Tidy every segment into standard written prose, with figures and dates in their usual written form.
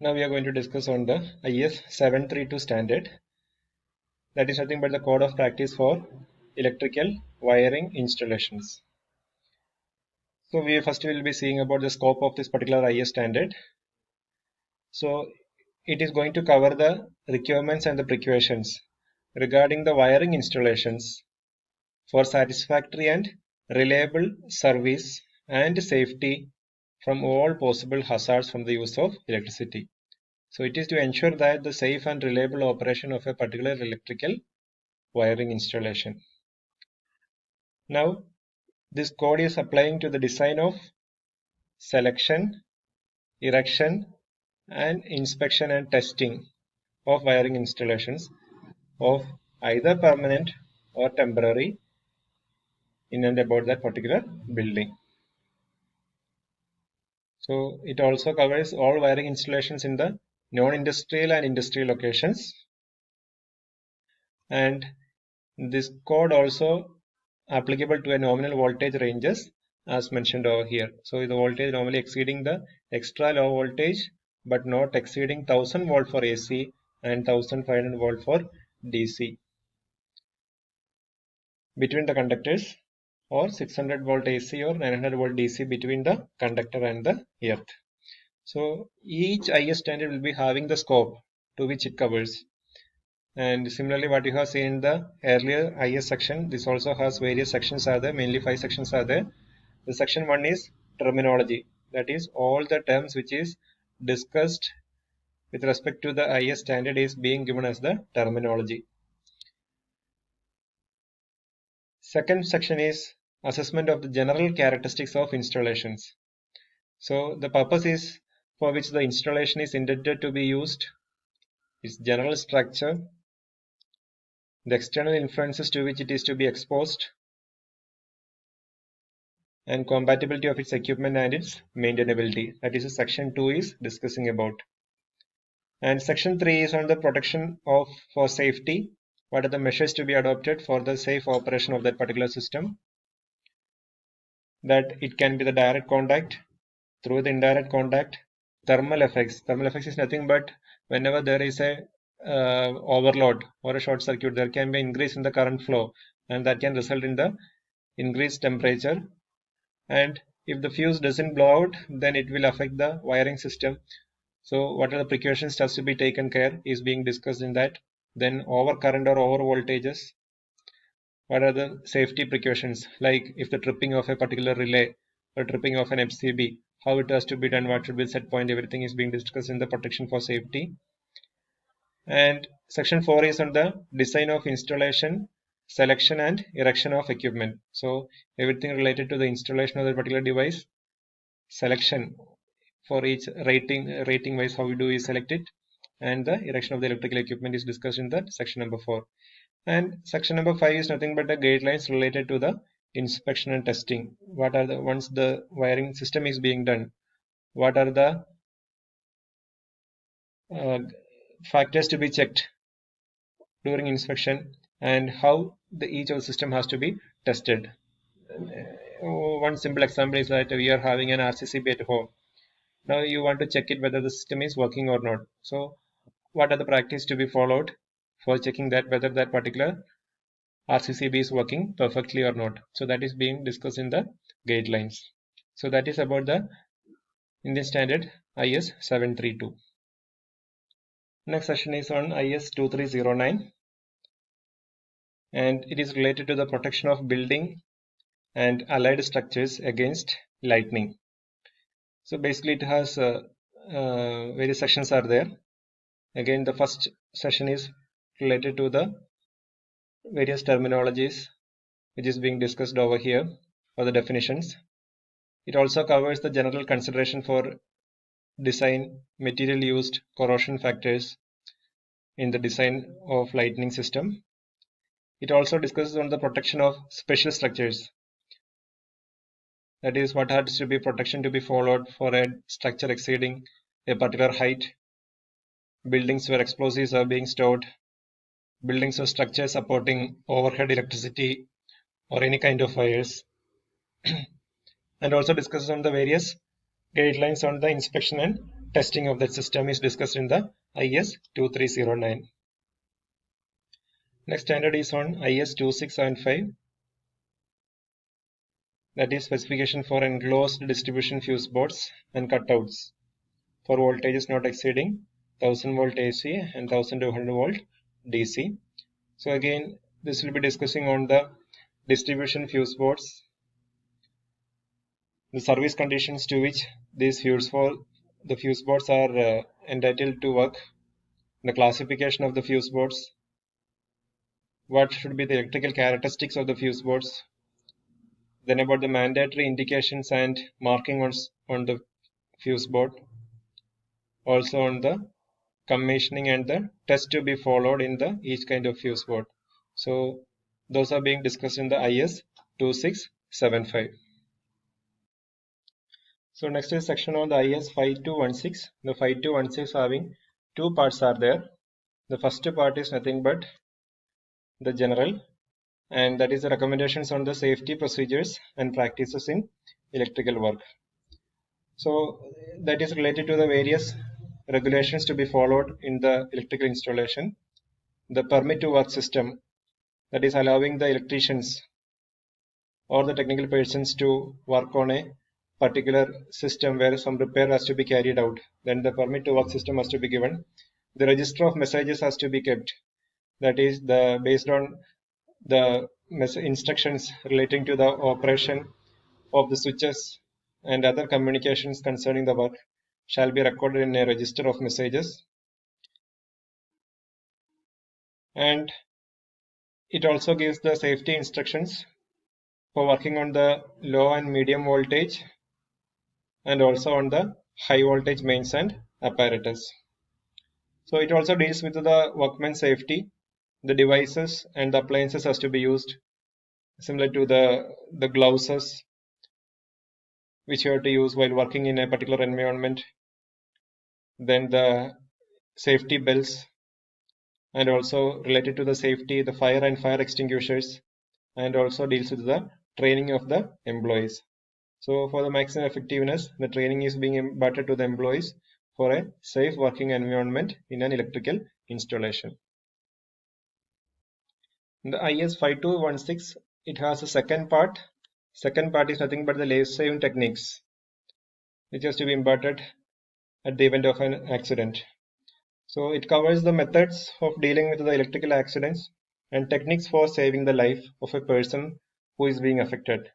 Now we are going to discuss on the IS 732 standard. That is nothing but the code of practice for electrical wiring installations. So we first will be seeing about the scope of this particular IS standard. So it is going to cover the requirements and the precautions regarding the wiring installations for satisfactory and reliable service and safety from all possible hazards from the use of electricity. So it is to ensure that the safe and reliable operation of a particular electrical wiring installation. Now this code is applying to the design of selection, erection and inspection and testing of wiring installations of either permanent or temporary in and about that particular building. So it also covers all wiring installations in the non-industrial and industrial locations. And this code also applicable to a nominal voltage ranges as mentioned over here. So the voltage normally exceeding the extra low voltage but not exceeding 1000 volt for AC and 1500 volt for DC between the conductors, or 600 volt AC or 900 volt DC between the conductor and the earth. So each IS standard will be having the scope to which it covers. And similarly, what you have seen in the earlier IS section, this also has various sections are there, mainly 5 sections are there. The section 1 is terminology, that is all the terms which is discussed with respect to the IS standard is being given as the terminology. Second section is assessment of the general characteristics of installations. So the purpose is for which the installation is intended to be used, its general structure, the external influences to which it is to be exposed, and compatibility of its equipment and its maintainability. That is section 2 is discussing about. And section 3 is on the protection of for safety. What are the measures to be adopted for the safe operation of that particular system? That it can be the direct contact, through the indirect contact, thermal effects. Thermal effects is nothing but whenever there is a overload or a short circuit, there can be increase in the current flow, and that can result in the increased temperature. And if the fuse doesn't blow out, then it will affect the wiring system. So what are the precautions has to be taken care is being discussed in that. Then over current or over voltages, what are the safety precautions, like if the tripping of a particular relay or tripping of an FCB, how it has to be done, what should be the set point, everything is being discussed in the protection for safety. And section 4 is on the design of installation, selection and erection of equipment. So everything related to the installation of the particular device, selection for each rating wise how we do is select it, and the erection of the electrical equipment is discussed in the section number 4. And section number 5 is nothing but the guidelines related to the inspection and testing. What are the, once the wiring system is being done, what are the factors to be checked during inspection, and how each of the system has to be tested. One simple example is that we are having an RCCB at home. Now you want to check it whether the system is working or not. So what are the practices to be followed for checking that whether that particular RCCB is working perfectly or not? So that is being discussed in the guidelines. So that is about the Indian standard IS 732. Next session is on IS 2309, and it is related to the protection of building and allied structures against lightning. So basically it has various sections are there. Again, the first session is related to the various terminologies which is being discussed over here, or the definitions. It also covers the general consideration for design, material used, corrosion factors in the design of lightning system. It also discusses on the protection of special structures. That is, what has to be protection to be followed for a structure exceeding a particular height, buildings where explosives are being stored, buildings or structures supporting overhead electricity or any kind of wires, and also discusses on the various guidelines on the inspection and testing of that system is discussed in the IS 2309. Next standard is on IS 2675, that is specification for enclosed distribution fuse boards and cutouts for voltages not exceeding 1000 volt AC and 1200 volt DC. So again, this will be discussing on the distribution fuse boards, the service conditions to which these fuse boards are entitled to work, the classification of the fuse boards, what should be the electrical characteristics of the fuse boards, then about the mandatory indications and marking on the fuse board, also on the commissioning and the test to be followed in the each kind of fuse board. So those are being discussed in the IS 2675. So next is section on the IS 5216. The 5216 having two parts are there. The first part is nothing but the general, and that is the recommendations on the safety procedures and practices in electrical work. So that is related to the various regulations to be followed in the electrical installation. The permit to work system, that is allowing the electricians or the technical persons to work on a particular system where some repair has to be carried out. Then the permit to work system has to be given. The register of messages has to be kept. That is based on the instructions relating to the operation of the switches and other communications concerning the work shall be recorded in a register of messages. And it also gives the safety instructions for working on the low and medium voltage and also on the high voltage mains and apparatus. So it also deals with the workman safety. The devices and the appliances has to be used similar to the gloves which you have to use while working in a particular environment. Then the safety belts, and also related to the safety, the fire and fire extinguishers, and also deals with the training of the employees. So for the maximum effectiveness, the training is being imparted to the employees for a safe working environment in an electrical installation. In the IS 5216, it has a second part. Second part is nothing but the life-saving techniques, which has to be imparted at the event of an accident. So it covers the methods of dealing with the electrical accidents and techniques for saving the life of a person who is being affected.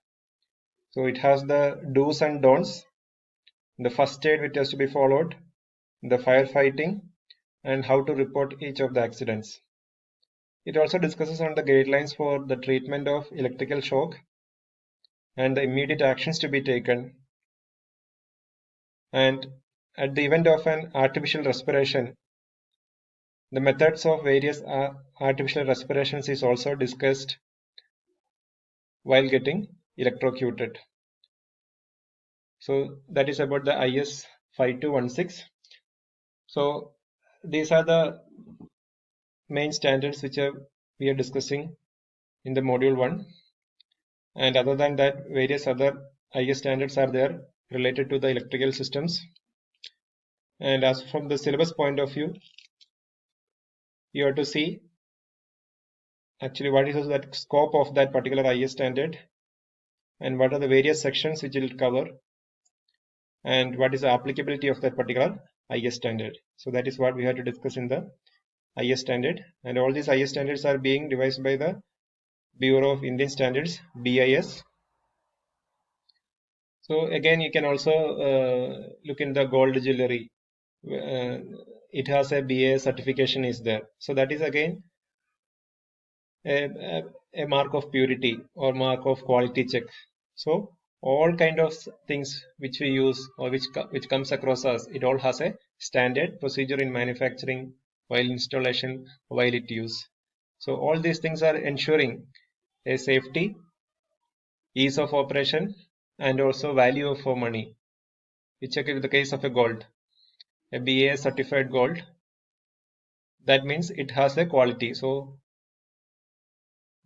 So it has the do's and don'ts, the first aid which has to be followed, the firefighting, and how to report each of the accidents. It also discusses on the guidelines for the treatment of electrical shock and the immediate actions to be taken. And at the event of an artificial respiration, the methods of various artificial respirations is also discussed while getting electrocuted. So that is about the IS 5216. So these are the main standards which we are discussing in the module 1. And other than that, various other IS standards are there related to the electrical systems. And as from the syllabus point of view, you have to see actually what is the scope of that particular IS standard and what are the various sections which it will cover and what is the applicability of that particular IS standard. So that is what we have to discuss in the IS standard, and all these IS standards are being devised by the Bureau of Indian Standards, BIS. So again, you can also look in the gold jewelry. It has a BIS certification is there. So that is again a mark of purity or mark of quality check. So all kind of things which we use or which comes across us, it all has a standard procedure in manufacturing, while installation, while it use. So all these things are ensuring a safety, ease of operation, and also value for money. We check it with the case of a gold, a BIS certified gold. That means it has a quality. So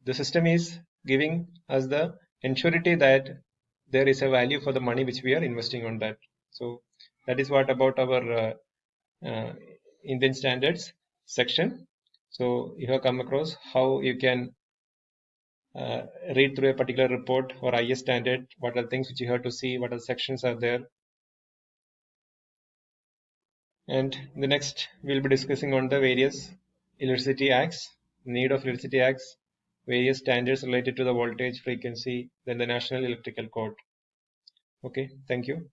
the system is giving us the ensurety that there is a value for the money which we are investing on that. So That is what about our Indian standards section. So you have come across how you can read through a particular report or IS standard, what are the things which you have to see, what are the sections are there. And the next we'll be discussing on the various electricity acts, need of electricity acts, various standards related to the voltage, frequency, then the National Electrical Code. Okay, thank you.